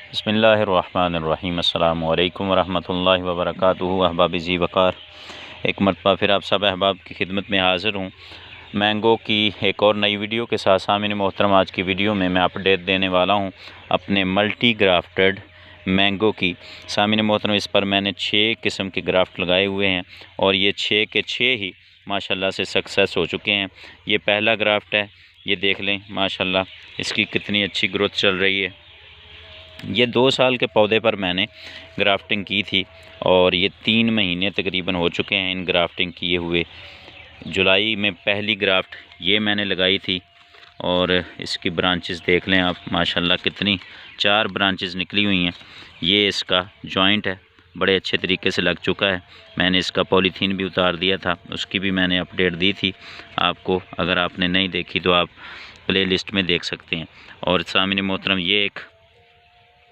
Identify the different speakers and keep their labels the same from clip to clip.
Speaker 1: बिस्मिल्लाहिर्रहमानिर्रहीम। अस्सलामु अलैकुम वरहमतुल्लाहि वबरकातुहू। अहबाब जी वक़ार, एक मरतबा फिर आप सब अहबाब की खिदमत में हाज़िर हूँ मैंगो की एक और नई वीडियो के साथ। सामने मोहतरम, आज की वीडियो में मैं अपडेट देने वाला हूँ अपने मल्टी ग्राफ्टेड मैंगो की। सामने मोहतरम, इस पर मैंने 6 किस्म के ग्राफ्ट लगाए हुए हैं और ये 6 के 6 ही माशाल्लाह से सक्सेस हो चुके हैं। ये पहला ग्राफ्ट है, ये देख लें माशाल्लाह इसकी कितनी अच्छी ग्रोथ चल रही है। ये 2 साल के पौधे पर मैंने ग्राफ्टिंग की थी और ये 3 महीने तकरीबन हो चुके हैं इन ग्राफ्टिंग किए हुए। जुलाई में पहली ग्राफ्ट ये मैंने लगाई थी और इसकी ब्रांचेस देख लें आप माशाल्लाह कितनी 4 ब्रांचेस निकली हुई हैं। ये इसका जॉइंट है, बड़े अच्छे तरीके से लग चुका है। मैंने इसका पॉलीथीन भी उतार दिया था, उसकी भी मैंने अपडेट दी थी आपको। अगर आपने नहीं देखी तो आप प्ले लिस्ट में देख सकते हैं। और सामने मोहतरम, ये एक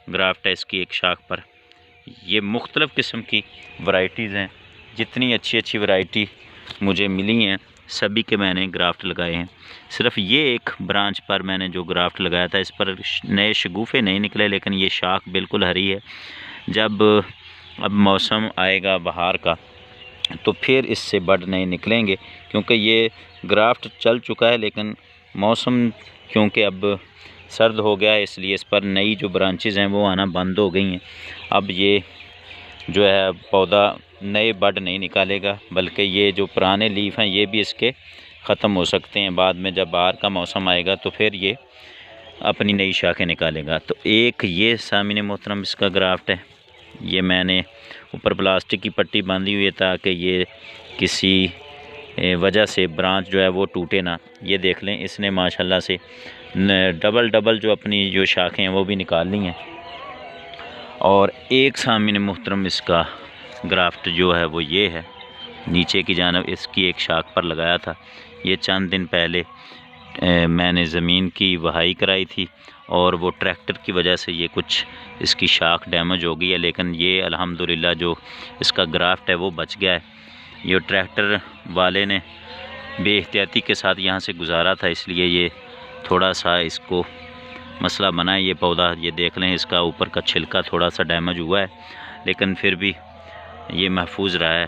Speaker 1: ग्राफ्ट है, इसकी एक शाख पर ये मुख्तलिफ़ किस्म की वैरायटीज़ हैं। जितनी अच्छी अच्छी वैरायटी मुझे मिली हैं सभी के मैंने ग्राफ्ट लगाए हैं। सिर्फ ये एक ब्रांच पर मैंने जो ग्राफ्ट लगाया था, इस पर नए शगुफ़े नहीं निकले, लेकिन ये शाख बिल्कुल हरी है। जब अब मौसम आएगा बहार का तो फिर इससे बड नहीं निकलेंगे, क्योंकि ये ग्राफ्ट चल चुका है। लेकिन मौसम क्योंकि अब सर्द हो गया है, इसलिए इस पर नई जो ब्रांचेज़ हैं वो आना बंद हो गई हैं। अब ये जो है पौधा नए बड नहीं निकालेगा, बल्कि ये जो पुराने लीफ हैं ये भी इसके ख़त्म हो सकते हैं। बाद में जब बाहर का मौसम आएगा तो फिर ये अपनी नई शाखें निकालेगा। तो एक ये सामने मोहतरम इसका ग्राफ्ट है, ये मैंने ऊपर प्लास्टिक की पट्टी बांधी हुई है ताकि ये किसी वजह से ब्रांच जो है वो टूटे ना। ये देख लें, इसने माशाल्लाह से डबल जो अपनी जो शाखें हैं वो भी निकाल ली हैं। और एक सामने मुहतरम इसका ग्राफ्ट जो है वो ये है, नीचे की जानब इसकी एक शाख पर लगाया था। ये चंद दिन पहले मैंने ज़मीन की वहाई कराई थी और वो ट्रैक्टर की वजह से ये कुछ इसकी शाख डैमेज हो गई है, लेकिन ये अल्हम्दुलिल्लाह जो इसका ग्राफ्ट है वो बच गया है। ये ट्रैक्टर वाले ने बेएहतियाती के साथ यहाँ से गुजारा था, इसलिए ये थोड़ा सा इसको मसला बना है। ये पौधा ये देख लें, इसका ऊपर का छिलका थोड़ा सा डैमेज हुआ है, लेकिन फिर भी ये महफूज रहा है।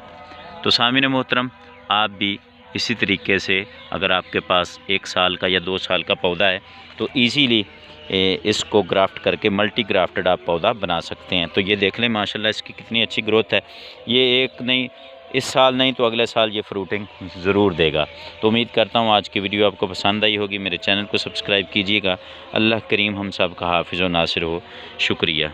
Speaker 1: तो सामने मोहतरम, आप भी इसी तरीके से अगर आपके पास 1 साल का या 2 साल का पौधा है तो इजीली इसको ग्राफ्ट करके मल्टी ग्राफ्टेड आप पौधा बना सकते हैं। तो ये देख लें माशाल्लाह इसकी कितनी अच्छी ग्रोथ है। ये एक नहीं, इस साल नहीं तो अगले साल ये फ्रूटिंग ज़रूर देगा। तो उम्मीद करता हूँ आज की वीडियो आपको पसंद आई होगी। मेरे चैनल को सब्सक्राइब कीजिएगा। अल्लाह करीम हम सब का हाफिज़ व नासिर हो। शुक्रिया।